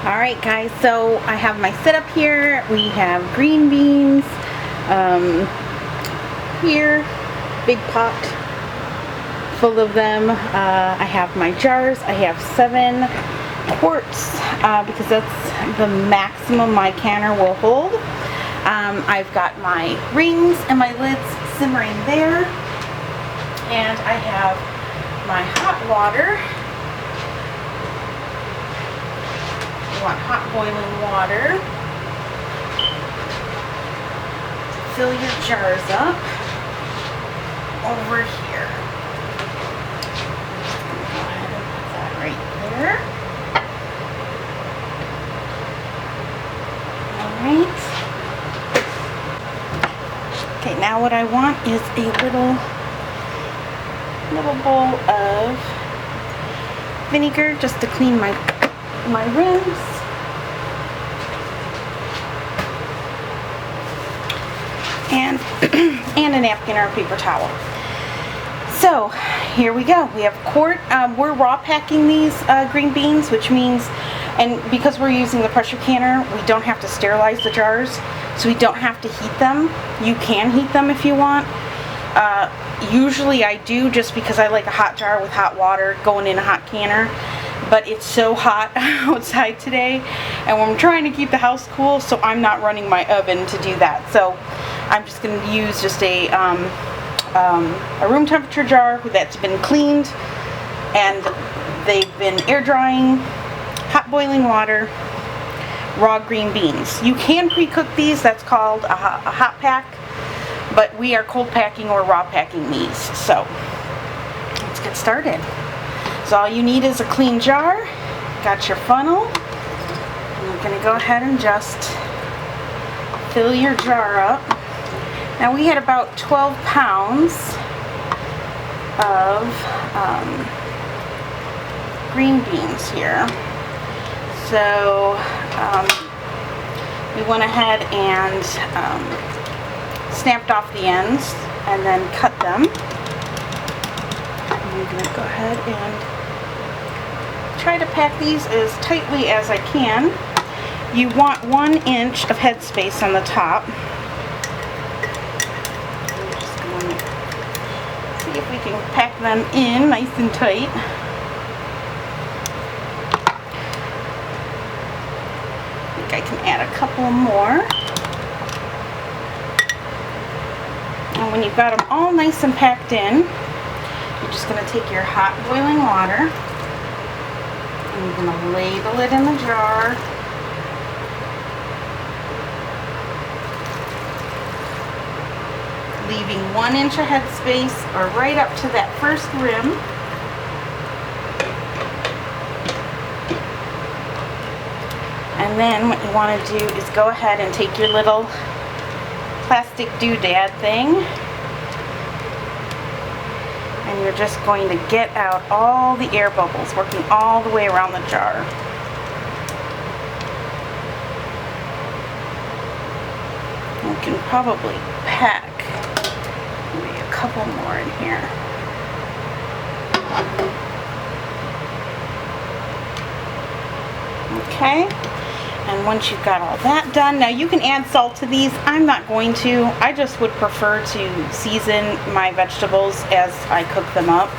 Alright guys, so I have my setup here. We have green beans here, big pot full of them. I have my jars. I have 7 quarts because that's the maximum my canner will hold. I've got my rings and my lids simmering there, and I have my hot water. Want hot boiling water. Fill your jars up over here. Go ahead and put that right there. Alright. Okay, now what I want is a little bowl of vinegar just to clean my rims. And a napkin or a paper towel. So here we go. We have quart. We're raw packing these green beans, which means, and because we're using the pressure canner, we don't have to sterilize the jars, so we don't have to heat them. You can heat them if you want. Usually I do, just because I like a hot jar with hot water going in a hot canner. But it's so hot outside today, and I'm trying to keep the house cool, so I'm not running my oven to do that. So I'm just going to use just a room temperature jar that's been cleaned, and they've been air drying, hot boiling water, raw green beans. You can pre-cook these. That's called a hot pack, but we are cold packing or raw packing these. So let's get started. So all you need is a clean jar. Got your funnel. And you're going to go ahead and just fill your jar up. Now we had about 12 pounds of green beans here. So we went ahead and snapped off the ends and then cut them. I'm going to go ahead and try to pack these as tightly as I can. You want 1 inch of headspace on the top. I'm just going to see if we can pack them in nice and tight. I think I can add a couple more. And when you've got them all nice and packed in, you're just going to take your hot boiling water and you're going to lay the lid in the jar. Leaving 1 inch of headspace, or right up to that first rim. And then what you want to do is go ahead and take your little plastic doodad thing, and you're just going to get out all the air bubbles, working all the way around the jar. You can probably pack maybe a couple more in here. Okay, and once you've got all that done, now you can add salt to these. I'm not going to. I just would prefer to season my vegetables as I cook them up.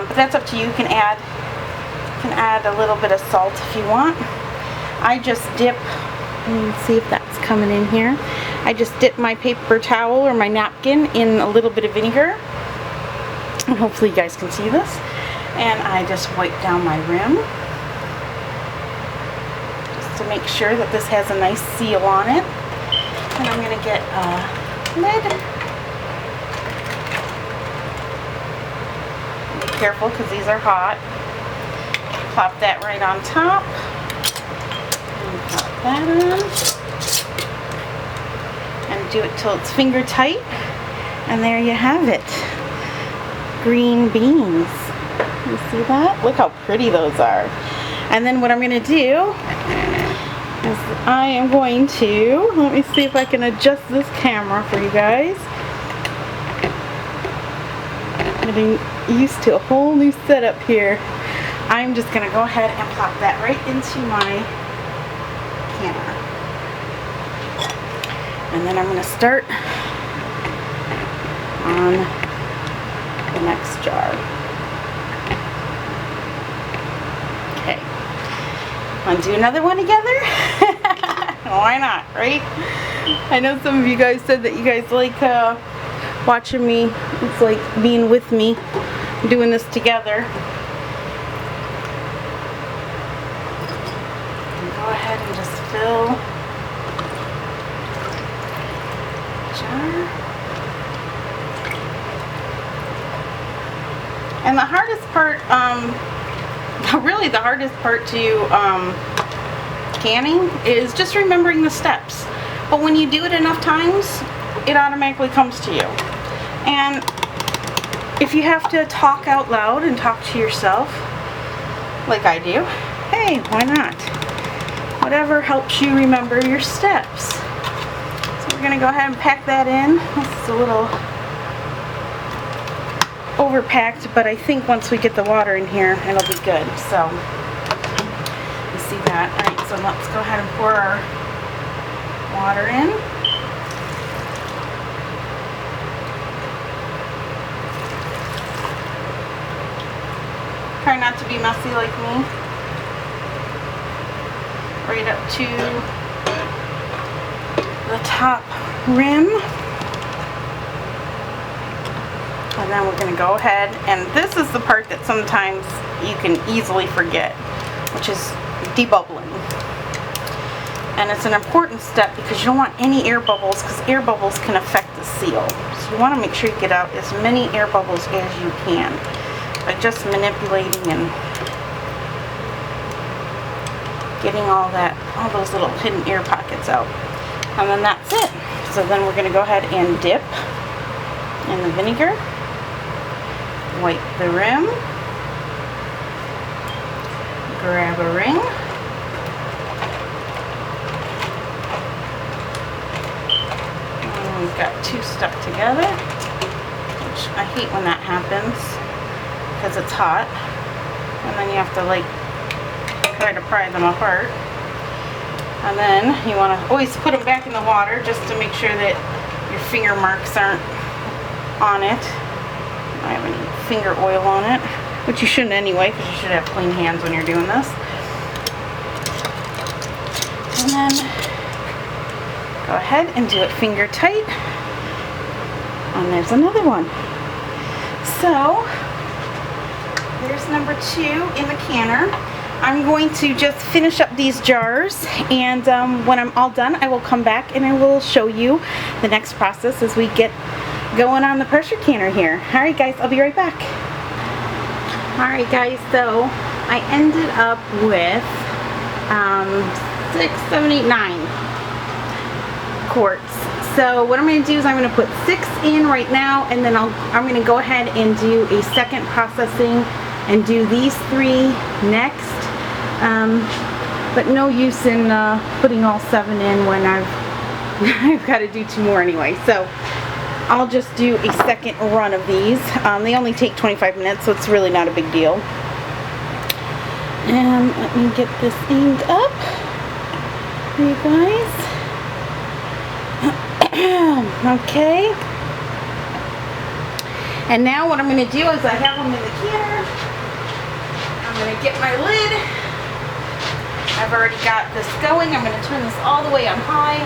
But that's up to you. You can add a little bit of salt if you want. I just dip, let's see if that's coming in here. I just dip my paper towel or my napkin in a little bit of vinegar. And hopefully you guys can see this. And I just wipe down my rim, to make sure that this has a nice seal on it. And I'm going to get a lid. Be careful because these are hot. Plop that right on top. And pop that on. And do it till it's finger tight. And there you have it. Green beans. You see that? Look how pretty those are. And then what I'm going to do is I am going to, let me see if I can adjust this camera for you guys. Getting used to a whole new setup here. I'm just going to go ahead and plop that right into my canner. And then I'm going to start on the next jar. Okay. Want to do another one together? Why not, right? I know some of you guys said that you guys like watching me. It's like being with me, doing this together. And go ahead and just fill the jar. And the hardest part, really the hardest part to canning is just remembering the steps. But when you do it enough times, it automatically comes to you. And if you have to talk out loud and talk to yourself, like I do, hey, why not? Whatever helps you remember your steps. So we're gonna go ahead and pack that in. This is a little overpacked, but I think once we get the water in here, it'll be good. So, you see that. All right, so let's go ahead and pour our water in. Try not to be messy like me. Right up to the top rim. And then we're going to go ahead, and this is the part that sometimes you can easily forget, which is debubbling. And it's an important step because you don't want any air bubbles, because air bubbles can affect the seal. So you want to make sure you get out as many air bubbles as you can by just manipulating and getting all those little hidden air pockets out. And then that's it. So then we're going to go ahead and dip in the vinegar. Wipe the rim, grab a ring, and we've got two stuck together, which I hate when that happens because it's hot, and then you have to like try to pry them apart. And then you want to always put them back in the water just to make sure that your finger marks aren't on it. I have any finger oil on it, which you shouldn't anyway, because you should have clean hands when you're doing this. And then go ahead and do it finger tight. And there's another one. So there's number 2 in the canner. I'm going to just finish up these jars, and when I'm all done, I will come back and I will show you the next process as we get going on the pressure canner here. Alright guys, I'll be right back. Alright guys, so I ended up with 6, 7, 8, 9 quarts. So what I'm going to do is I'm going to put 6 in right now, and then I'm going to go ahead and do a second processing and do these 3 next. But no use in putting all 7 in when I've got to do 2 more anyway. So I'll just do a second run of these. They only take 25 minutes, so it's really not a big deal. And let me get this aimed up for you guys. Okay. And now what I'm going to do is I have them in the canner. I'm going to get my lid. I've already got this going. I'm going to turn this all the way on high.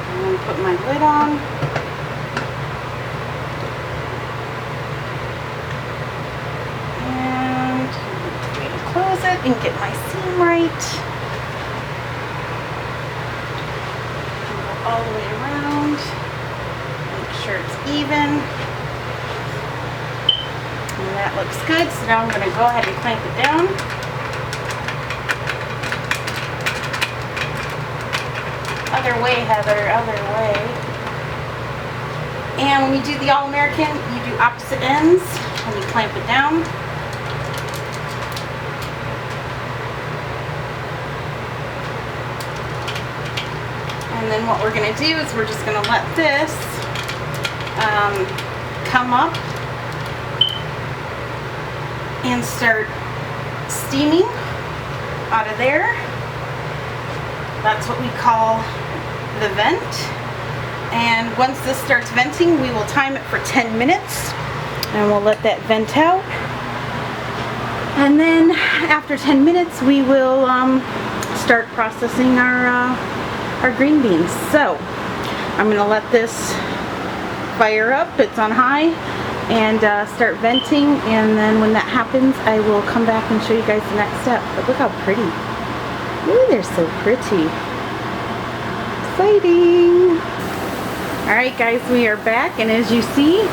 I'm going to put my lid on. And I'm going to close it and get my seam right. Go all the way around. Make sure it's even. And that looks good. So now I'm going to go ahead and clamp it down. Other way, Heather, other way. And when you do the All-American, you do opposite ends and you clamp it down. And then what we're going to do is we're just going to let this come up and start steaming out of there. That's what we call the vent. And once this starts venting, we will time it for 10 minutes and we'll let that vent out. And then after 10 minutes, we will start processing our green beans. So I'm gonna let this fire up, it's on high, and start venting, and then when that happens, I will come back and show you guys the next step. But look how pretty. Ooh, they're so pretty. Exciting. Alright guys, we are back, and as you see,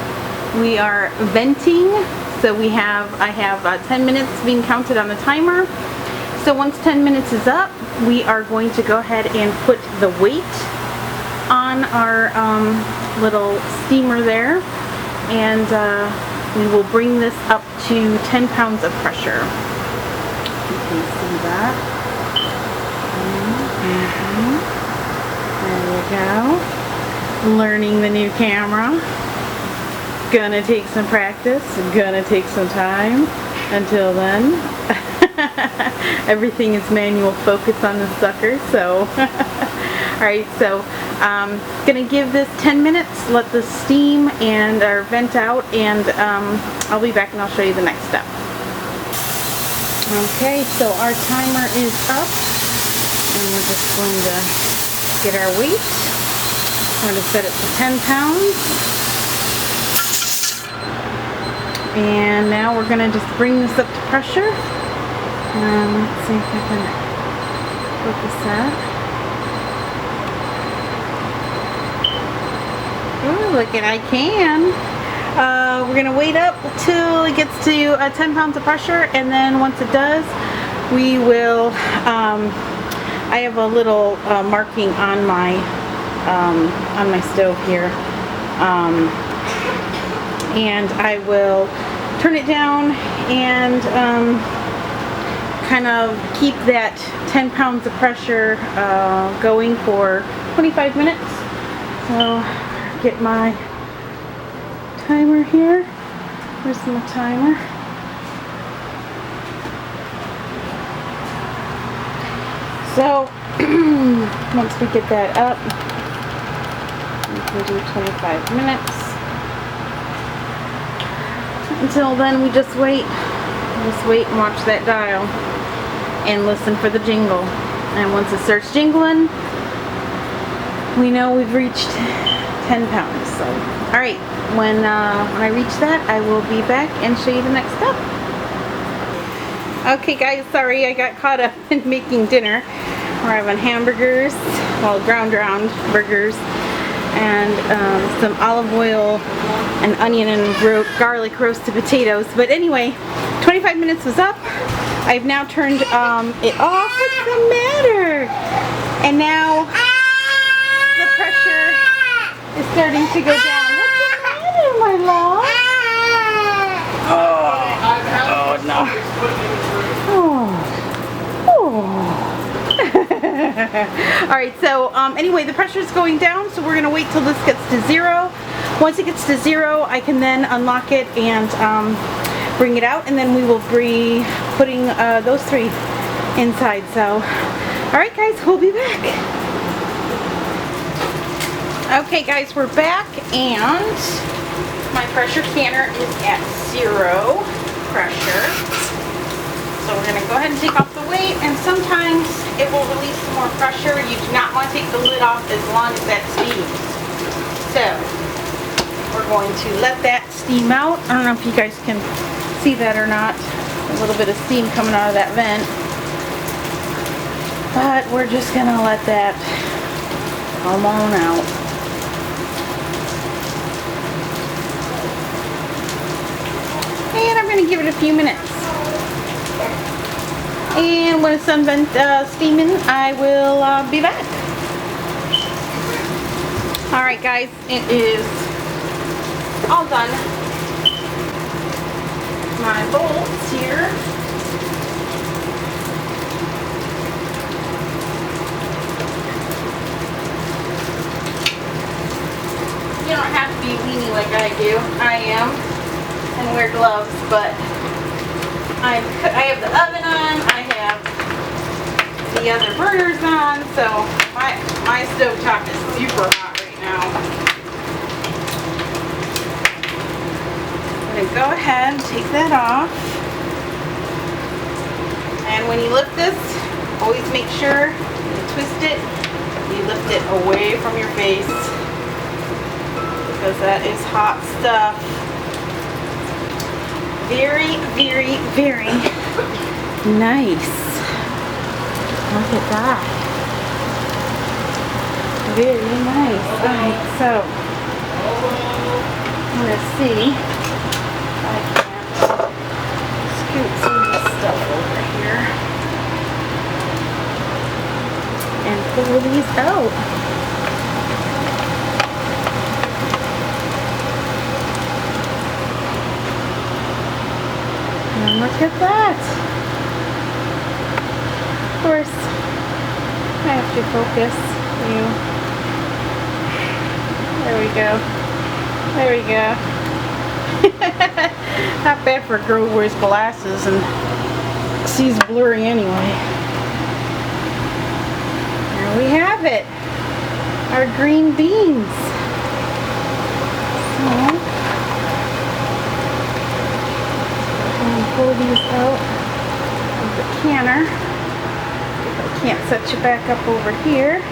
we are venting. So I have 10 minutes being counted on the timer. So once 10 minutes is up, we are going to go ahead and put the weight on our little steamer there, and we will bring this up to 10 pounds of pressure. You can see that. There we go. Learning the new camera. Gonna take some practice, gonna take some time. Until then, everything is manual focus on the sucker, so alright, so gonna give this 10 minutes, let this steam and or vent out, and I'll be back and I'll show you the next step. Okay, so our timer is up, and we're just going to get our weight. We're going to set it to 10 pounds. And now we're going to just bring this up to pressure. Let's see if I can focus that. Oh, look at, I can. We're going to wait up till it gets to 10 pounds of pressure, and then once it does, we will, I have a little marking on my stove here. And I will turn it down and kind of keep that 10 pounds of pressure going for 25 minutes. So get my timer here. Where's my timer? So once we get that up, we can do 25 minutes. Until then, we just wait and watch that dial and listen for the jingle. And once it starts jingling, we know we've reached 10 pounds. So, all right, when I reach that, I will be back and show you the next step. Okay, guys, sorry I got caught up in making dinner. We're having hamburgers, well, ground burgers, and some olive oil and onion and garlic roasted potatoes. But anyway, 25 minutes was up. I've now turned it off. What's the matter? And now the pressure is starting to go down. What's the matter, my love? Oh no. Oh. Alright, so anyway, the pressure is going down, so we're going to wait till this gets to 0. Once it gets to 0, I can then unlock it and bring it out, and then we will be putting those 3 inside. So, alright guys, we'll be back. Okay guys, we're back, and my pressure canner is at 0 pressure. So we're going to go ahead and take off the weight, and sometimes it will release some more pressure. You do not want to take the lid off as long as that steams. So we're going to let that steam out. I don't know if you guys can see that or not. A little bit of steam coming out of that vent. But we're just going to let that come on out. And I'm going to give it a few minutes. And when it's done steaming, I will be back. Alright guys, it is all done. My bolts here. You don't have to be weenie like I do. I am. And wear gloves, but I have the oven on, I have the other burners on, so my stove top is super hot right now. I'm going to go ahead and take that off. And when you lift this, always make sure you twist it, you lift it away from your face, because that is hot stuff. Very, very, very nice. Look at that. Very nice. Alright, so I'm going to see if I can scoot some of this stuff over here and pull these out. And look at that. Of course, I have to focus you. There we go. There we go. Not bad for a girl who wears glasses and sees blurry anyway. There we have it. Our green beans. So, pull these out of the canner. If I can't set you back up over here.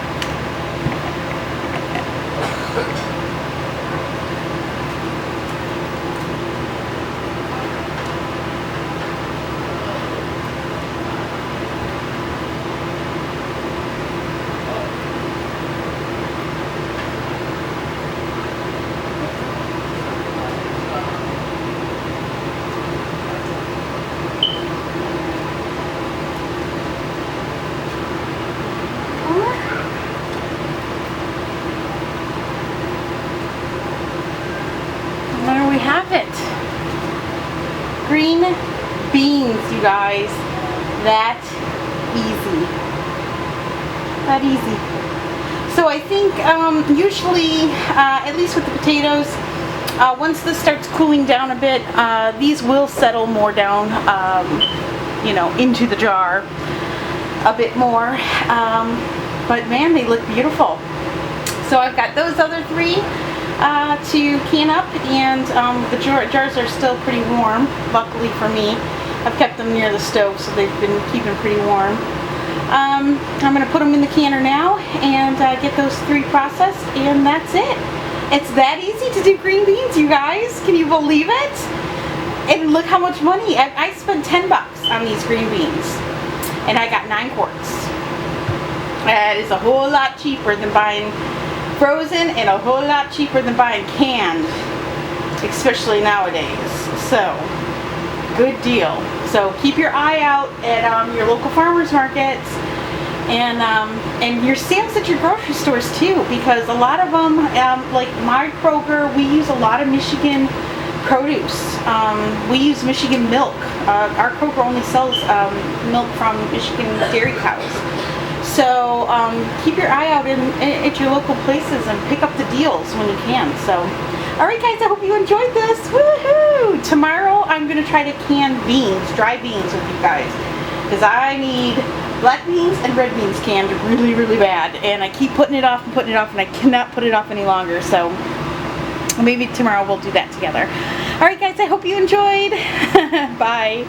There we have it. Green beans, you guys. That easy. That easy. So I think usually, at least with the potatoes, once this starts cooling down a bit, these will settle more down, you know, into the jar a bit more. But man, they look beautiful. So I've got those other three to can up, and the jars are still pretty warm, luckily for me. I've kept them near the stove, so they've been keeping pretty warm. I'm going to put them in the canner now and get those three processed, and that's it. It's that easy to do green beans, you guys. Can you believe it? And look how much money. I spent 10 bucks on these green beans, and I got 9 quarts. That is a whole lot cheaper than buying frozen, and a whole lot cheaper than buying canned, especially nowadays. So, good deal. So keep your eye out at your local farmers markets, and your Sam's at your grocery stores too, because a lot of them, like my Kroger, we use a lot of Michigan produce. We use Michigan milk. Our Kroger only sells milk from Michigan dairy cows. So keep your eye out at your local places and pick up the deals when you can. So, alright guys, I hope you enjoyed this. Woohoo! Tomorrow I'm going to try to can beans, dry beans with you guys. Because I need black beans and red beans canned really, really bad. And I keep putting it off, and I cannot put it off any longer. So, maybe tomorrow we'll do that together. Alright guys, I hope you enjoyed. Bye.